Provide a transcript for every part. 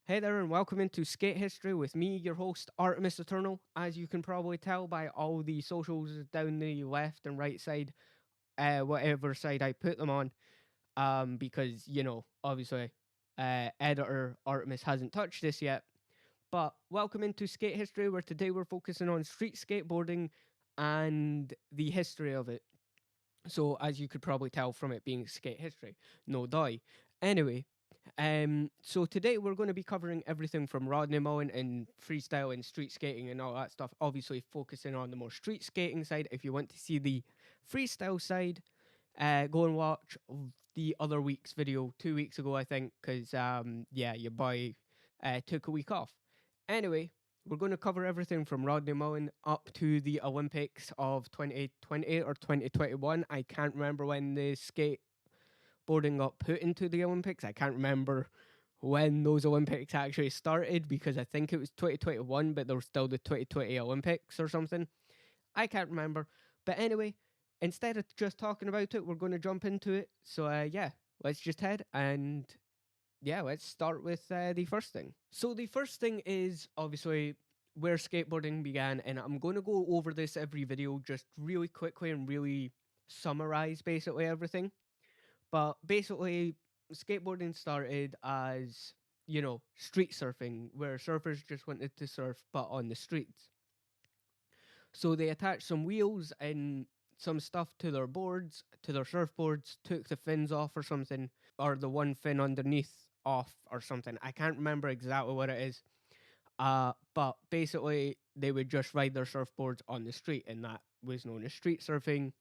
Hey there, and welcome into Skate History with me, your host, Artemis Eternal. As you can probably tell by all the socials down the left and right side, whatever side I put them on, because, obviously, editor Artemis hasn't touched this yet. But welcome into Skate History, where today we're focusing on street skateboarding and the history of it. So, as you could probably tell from it being skate history, no die. Anyway, so today we're going to be covering everything from Rodney Mullen and freestyle and street skating and all that stuff. Obviously, focusing on the more street skating side. If you want to see the freestyle side, go and watch the other week's video 2 weeks ago, I think, because your boy took a week off. Anyway, we're going to cover everything from Rodney Mullen up to the Olympics of 2020 or 2021. I can't remember when the skateboarding got put into the Olympics. I can't remember when those Olympics actually started because I think it was 2021, but there was still the 2020 Olympics or something. I can't remember. But anyway, instead of just talking about it, we're going to jump into it. So, let's just head and let's start with the first thing. So the first thing is obviously where skateboarding began, and I'm going to go over this every video just really quickly and really summarize basically everything. But basically, skateboarding started as, street surfing, where surfers just wanted to surf but on the streets. So they attached some wheels and some stuff to their boards, to their surfboards, took the fins off or something, or the one fin underneath off or something. I can't remember exactly what it is. But basically, they would just ride their surfboards on the street, and that was known as street surfing.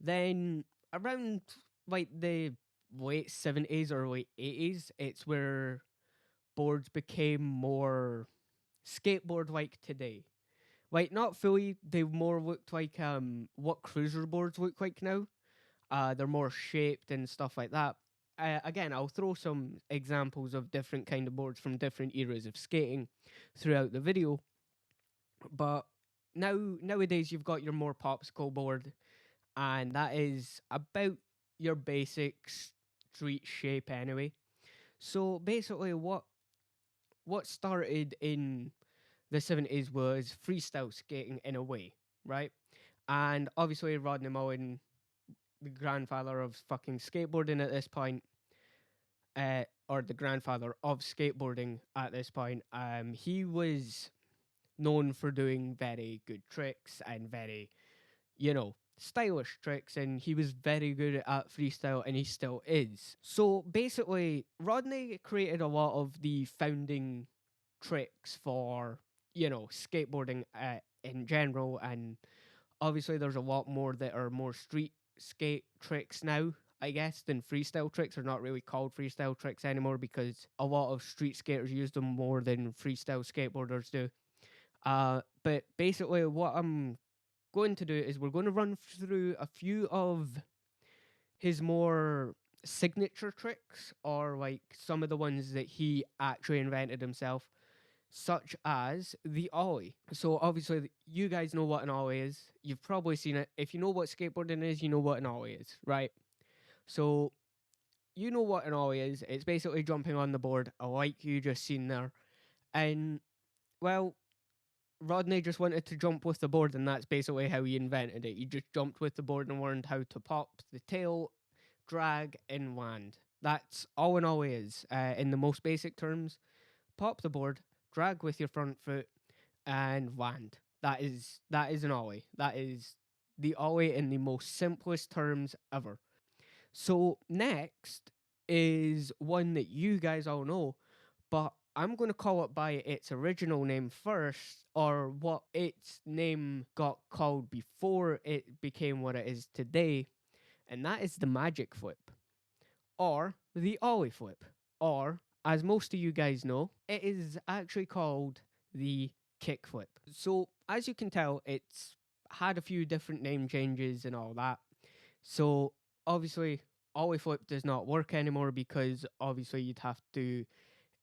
Then around like the late 70s or late 80s, it's where boards became more skateboard like today. Like not fully, they more looked like what cruiser boards look like now. They're more shaped and stuff like that. Again, I'll throw some examples of different kind of boards from different eras of skating throughout the video. But nowadays you've got your more popsicle board, and that is about your basic street shape anyway. So basically, what started in the 70s was freestyle skating in a way, right? And obviously, Rodney Mullen, the grandfather of fucking skateboarding at this point, or the grandfather of skateboarding at this point, he was known for doing very good tricks and very, stylish tricks, and he was very good at freestyle, and he still is. So basically, Rodney created a lot of the founding tricks for, skateboarding in general, and obviously there's a lot more that are more street skate tricks now, I guess, than freestyle tricks. Are not really called freestyle tricks anymore because a lot of street skaters use them more than freestyle skateboarders do. But basically, what I'm going to do is we're going to run through a few of his more signature tricks, or like some of the ones that he actually invented himself, such as the ollie. So obviously you guys know what an ollie is. You've probably seen it. If you know what skateboarding is, you know what an ollie is, right? So you know what an ollie is. It's basically jumping on the board like you just seen there. And well, Rodney just wanted to jump with the board, and that's basically how he invented it. He just jumped with the board and learned how to pop the tail, drag, and land. That's all an ollie is. In the most basic terms, pop the board, drag with your front foot, and land. That is an ollie. That is the ollie in the most simplest terms ever. So next is one that you guys all know, but I'm going to call it by its original name first, or what its name got called before it became what it is today, and that is the magic flip, or the ollie flip, or as most of you guys know, it is actually called the kick flip. So as you can tell, it's had a few different name changes and all that. So obviously, ollie flip does not work anymore because obviously you'd have to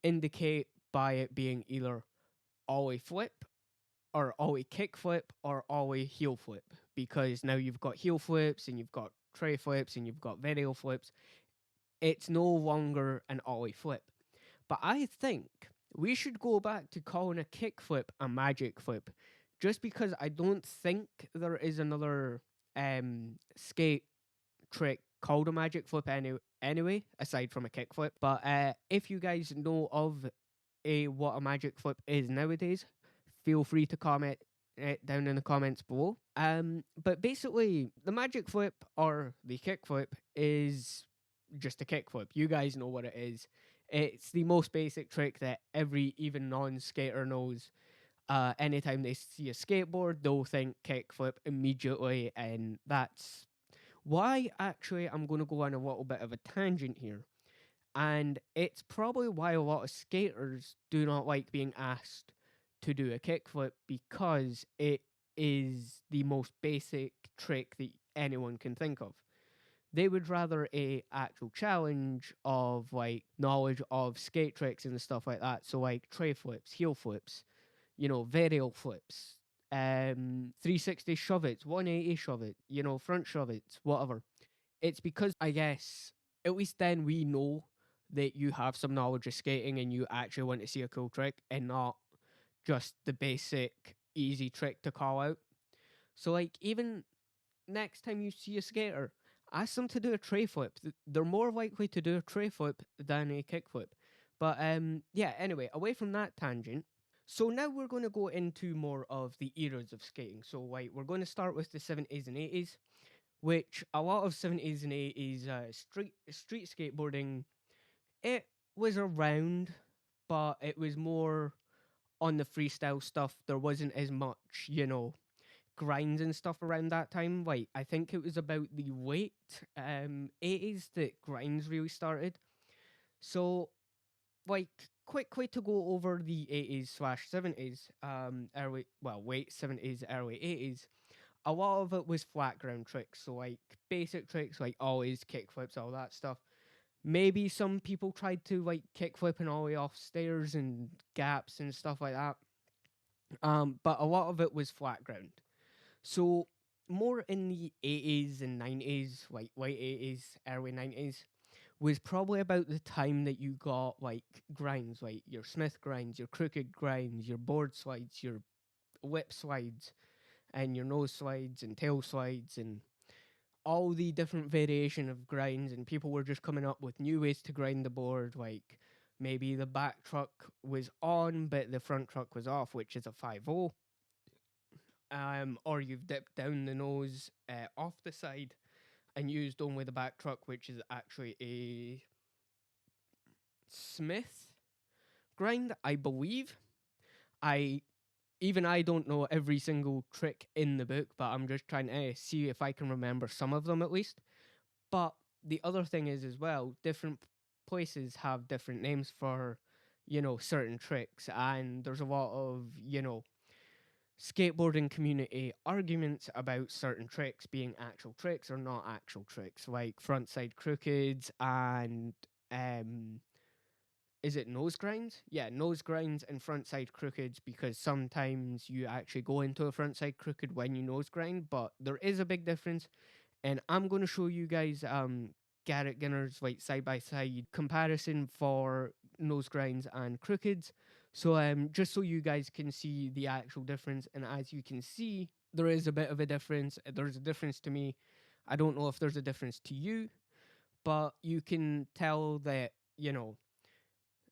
indicate by it being either ollie flip or ollie kick flip or ollie heel flip, because now you've got heel flips and you've got tray flips and you've got video flips. It's no longer an ollie flip. But I think we should go back to calling a kickflip a magic flip, just because I don't think there is another skate trick called a magic flip anyway, aside from a kickflip. But if you guys know of a what a magic flip is nowadays, feel free to comment it down in the comments below. But basically, the magic flip or the kickflip is just a kickflip. You guys know what it is. It's the most basic trick that every even non-skater knows. Anytime they see a skateboard, they'll think kickflip immediately, and that's why actually I'm going to go on a little bit of a tangent here. And it's probably why a lot of skaters do not like being asked to do a kickflip, because it is the most basic trick that anyone can think of. They would rather a actual challenge of like knowledge of skate tricks and stuff like that. So like tray flips, heel flips, varial flips, 360 shove it, 180 shove it, front shove it, whatever. It's because I guess at least then we know that you have some knowledge of skating and you actually want to see a cool trick and not just the basic easy trick to call out. So like even next time you see a skater, ask them to do a tray flip. They're more likely to do a tray flip than a kick flip. But yeah, anyway, away from that tangent. So now we're going to go into more of the eras of skating. So like we're going to start with the 70s and 80s, which a lot of 70s and 80s street skateboarding, it was around, but it was more on the freestyle stuff. There wasn't as much, grinds and stuff around that time. Like I think it was about the late 80s that grinds really started. So like quickly to go over the 80s slash 70s, early well late 70s early 80s, a lot of it was flat ground tricks. So like basic tricks like ollies, kick flips, all that stuff. Maybe some people tried to like kick flip and ollie off stairs and gaps and stuff like that. But a lot of it was flat ground. So more in the 80s and 90s, like late 80s, early 90s, was probably about the time that you got like grinds, like your Smith grinds, your crooked grinds, your board slides, your lip slides, and your nose slides and tail slides and all the different variation of grinds. And people were just coming up with new ways to grind the board, like maybe the back truck was on but the front truck was off, which is a 5-0. Or you've dipped down the nose off the side and used only the back truck, which is actually a Smith grind, I believe. I I don't know every single trick in the book, but I'm just trying to see if I can remember some of them at least. But the other thing is as well, different places have different names for, certain tricks, and there's a lot of, skateboarding community arguments about certain tricks being actual tricks or not actual tricks, like frontside crookeds and is it nose grinds? Yeah, nose grinds and frontside crookeds, because sometimes you actually go into a frontside crooked when you nose grind, but there is a big difference. And I'm going to show you guys Garrett Ginner's like side by side comparison for nose grinds and crookeds. So just so you guys can see the actual difference, and as you can see, there is a bit of a difference. There's a difference to me. I don't know if there's a difference to you, but you can tell that,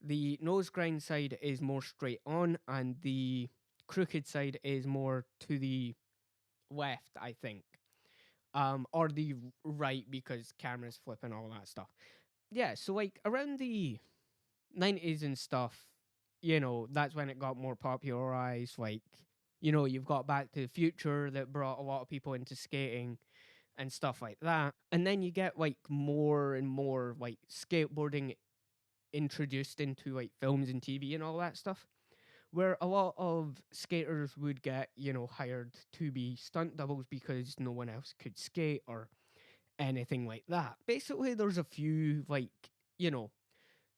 the nose grind side is more straight on and the crooked side is more to the left, I think. Or the right, because cameras flip and all that stuff. Yeah, so like around the 90s and stuff, that's when it got more popularized. Like, you've got Back to the Future that brought a lot of people into skating and stuff like that. And then you get like more and more like skateboarding introduced into like films and TV and all that stuff, where a lot of skaters would get, hired to be stunt doubles because no one else could skate or anything like that. Basically, there's a few like, you know,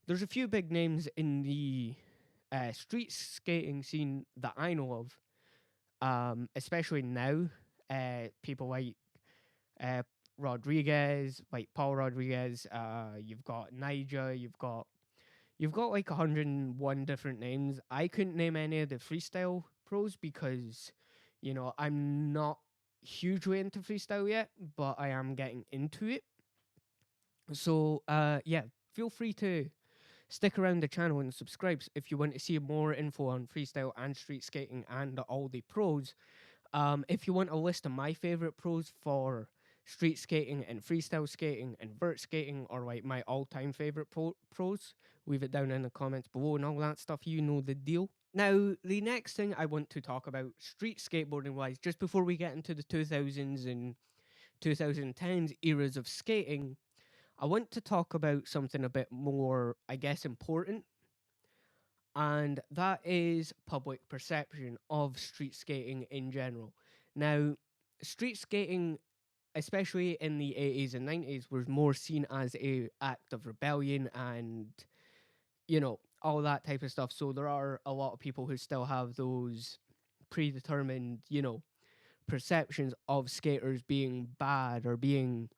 there's a few big names in the street skating scene that I know of, especially now. People like uh, Rodriguez, like Paul Rodriguez. You've got Nija. You've got you've got like 101 different names. I couldn't name any of the freestyle pros because, I'm not hugely into freestyle yet, but I am getting into it. So, yeah, feel free to stick around the channel and subscribe if you want to see more info on freestyle and street skating and all the pros. If you want a list of my favorite pros for street skating and freestyle skating and vert skating, or like my all-time favorite pros, leave it down in the comments below and all that stuff. You know the deal. Now, the next thing I want to talk about, street skateboarding wise, just before we get into the 2000s and 2010s eras of skating, I want to talk about something a bit more, I guess, important, and that is public perception of street skating in general. Now, street skating, especially in the 80s and 90s, was more seen as a act of rebellion and, all that type of stuff. So there are a lot of people who still have those predetermined, perceptions of skaters being bad or being,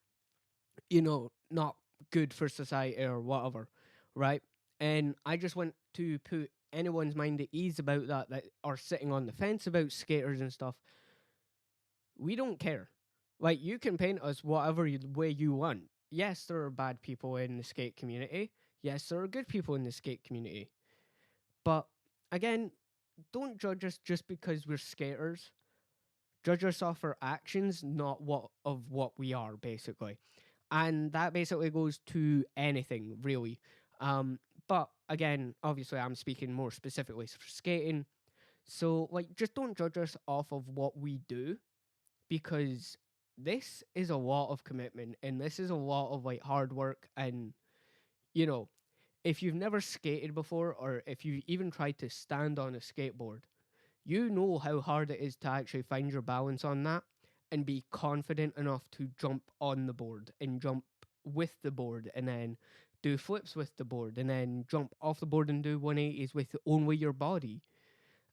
not good for society or whatever, right? And I just want to put anyone's mind at ease about that are sitting on the fence about skaters and stuff. We don't care. Like, you can paint us whatever way you want. Yes, there are bad people in the skate community. Yes, there are good people in the skate community. But again, don't judge us just because we're skaters. Judge us off our actions, not what we are, basically. And that basically goes to anything, really. But again, obviously, I'm speaking more specifically for skating. So, like, just don't judge us off of what we do, because this is a lot of commitment and this is a lot of like hard work. And, you know, if you've never skated before, or if you even tried to stand on a skateboard, you know how hard it is to actually find your balance on that and be confident enough to jump on the board and jump with the board and then do flips with the board and then jump off the board and do 180s with only your body.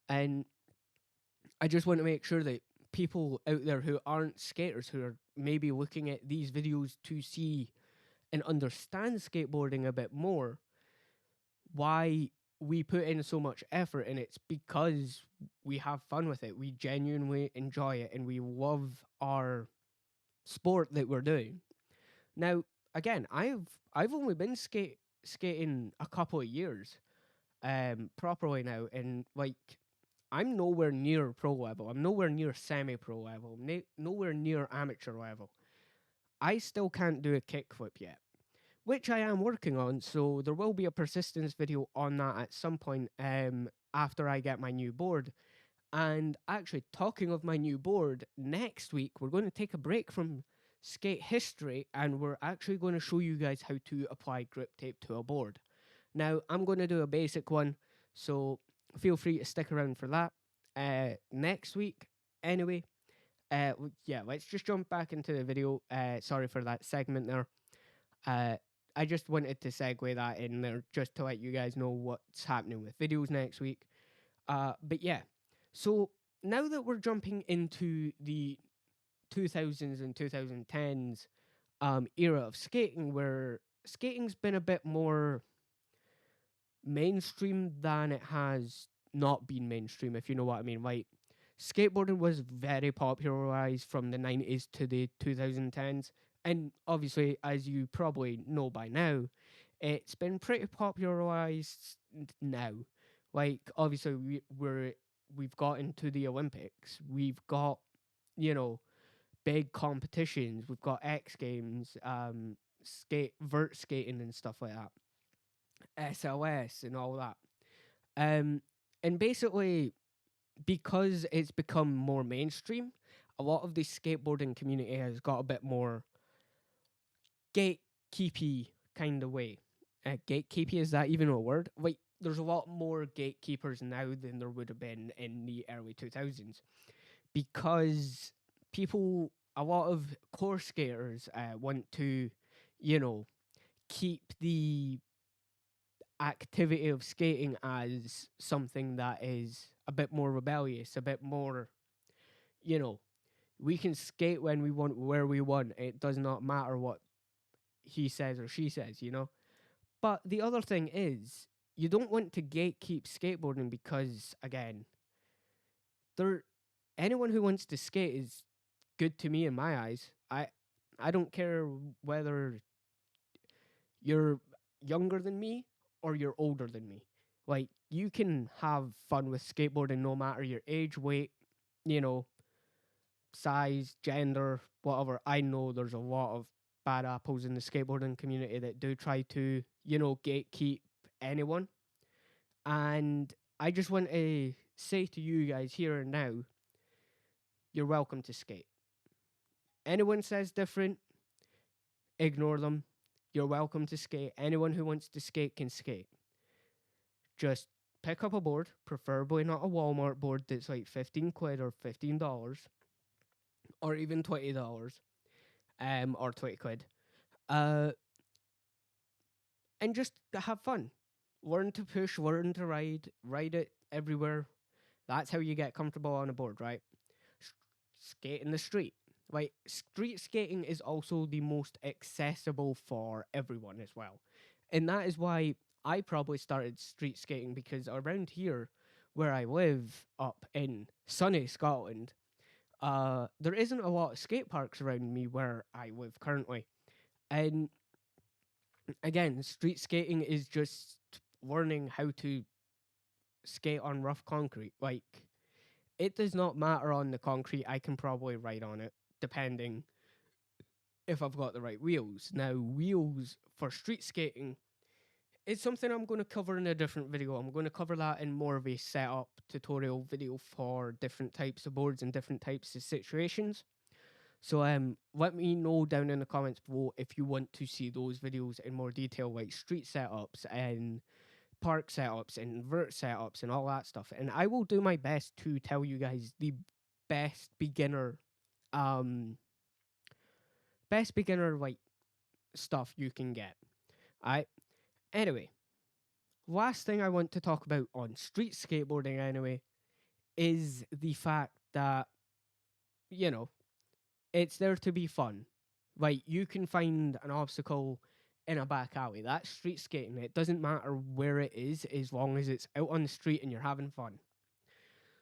And I just want to make sure that people out there who aren't skaters, who are maybe looking at these videos to see and understand skateboarding a bit more, why we put in so much effort, and it's because we have fun with it. We genuinely enjoy it and we love our sport that we're doing. Now, again, I've only been skating a couple of years properly now, and like, I'm nowhere near pro level. I'm nowhere near semi pro level. Nowhere near amateur level. I still can't do a kickflip yet, which I am working on. So there will be a persistence video on that at some point after I get my new board. And actually, talking of my new board, next week we're going to take a break from skate history and we're actually going to show you guys how to apply grip tape to a board. Now, I'm going to do a basic one, so feel free to stick around for that next week. Anyway, yeah, let's just jump back into the video. Sorry for that segment there. I just wanted to segue that in there just to let you guys know what's happening with videos next week. But yeah, so now that we're jumping into the 2000s and 2010s era of skating, where skating's been a bit more mainstream than it has not been mainstream, if you know what I mean. Like, skateboarding was very popularized from the 90s to the 2010s. And obviously, as you probably know by now, it's been pretty popularized now. Like, obviously, we've got into the Olympics. We've got, you know, big competitions. We've got X Games, vert skating and stuff like that, SLS and all that. Um, and basically, because it's become more mainstream, a lot of the skateboarding community has got a bit more gatekeepy kind of way. Gatekeepy, is that even a word? Like, there's a lot more gatekeepers now than there would have been in the early 2000s, because a lot of core skaters want to, you know, keep the activity of skating as something that is a bit more rebellious, a bit more, you know, we can skate when we want, where we want. It does not matter what he says or she says, you know. But the other thing is, you don't want to gatekeep skateboarding because, again, there anyone who wants to skate is good to me in my eyes. I don't care whether you're younger than me or you're older than me. Like, you can have fun with skateboarding no matter your age, weight, you know, size, gender, whatever. I know there's a lot of bad apples in the skateboarding community that do try to, gatekeep anyone. And I just want to say to you guys here and now, you're welcome to skate. Anyone says different, ignore them. You're welcome to skate. Anyone who wants to skate can skate. Just pick up a board, preferably not a Walmart board that's like 15 quid or $15 or even $20 or 20 quid. Uh, and just have fun. Learn to push, learn to ride it everywhere. That's how you get comfortable on a board, right? Skate in the street. Like, street skating is also the most accessible for everyone as well. And that is why I probably started street skating, because around here where I live up in sunny Scotland, there isn't a lot of skate parks around me where I live currently. And again, street skating is just learning how to skate on rough concrete. Like, it does not matter on the concrete. I can probably ride on it, depending if I've got the right wheels. Now, wheels for street skating is something I'm going to cover in a different video. I'm going to cover that in more of a setup tutorial video for different types of boards and different types of situations. So let me know down in the comments below if you want to see those videos in more detail, like street setups and park setups and vert setups and all that stuff. And I will do my best to tell you guys the best beginner um like stuff you can get. Alright. Anyway, last thing I want to talk about on street skateboarding anyway is the fact that, you know, it's there to be fun. Like, you can find an obstacle in a back alley. That's street skating. It doesn't matter where it is as long as it's out on the street and you're having fun.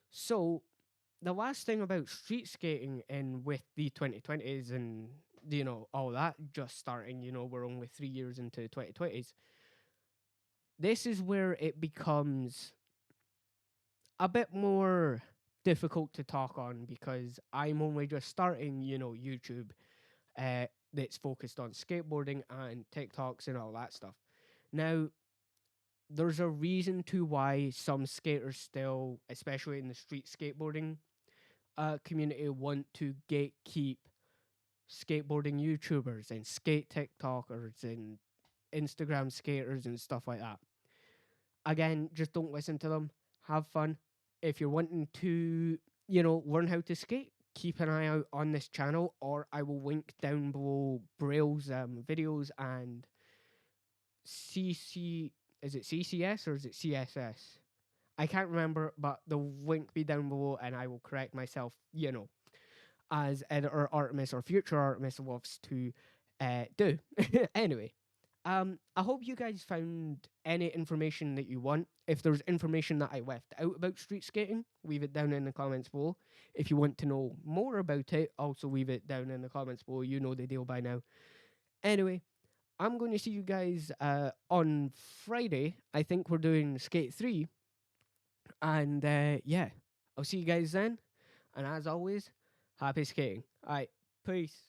So, the last thing about street skating and with the 2020s and, all that just starting, we're only 3 years into 2020s. This is where it becomes a bit more difficult to talk on because I'm only just starting, YouTube that's focused on skateboarding and TikToks and all that stuff. Now, there's a reason to why some skaters still, especially in the street skateboarding community, want to gatekeep skateboarding YouTubers and skate TikTokers and Instagram skaters and stuff like that. Again, just don't listen to them. Have fun. If you're wanting to, learn how to skate, keep an eye out on this channel, or I will link down below Braille's videos and is it CCS or is it CSS? I can't remember, but the link be down below and I will correct myself, as editor Artemis or future Artemis loves to do. Anyway, I hope you guys found any information that you want. If there's information that I left out about street skating, leave it down in the comments below. If you want to know more about it, also leave it down in the comments below. You know the deal by now. Anyway, I'm going to see you guys on Friday. I think we're doing Skate 3. And yeah, I'll see you guys then. And as always, happy skating. All right, peace.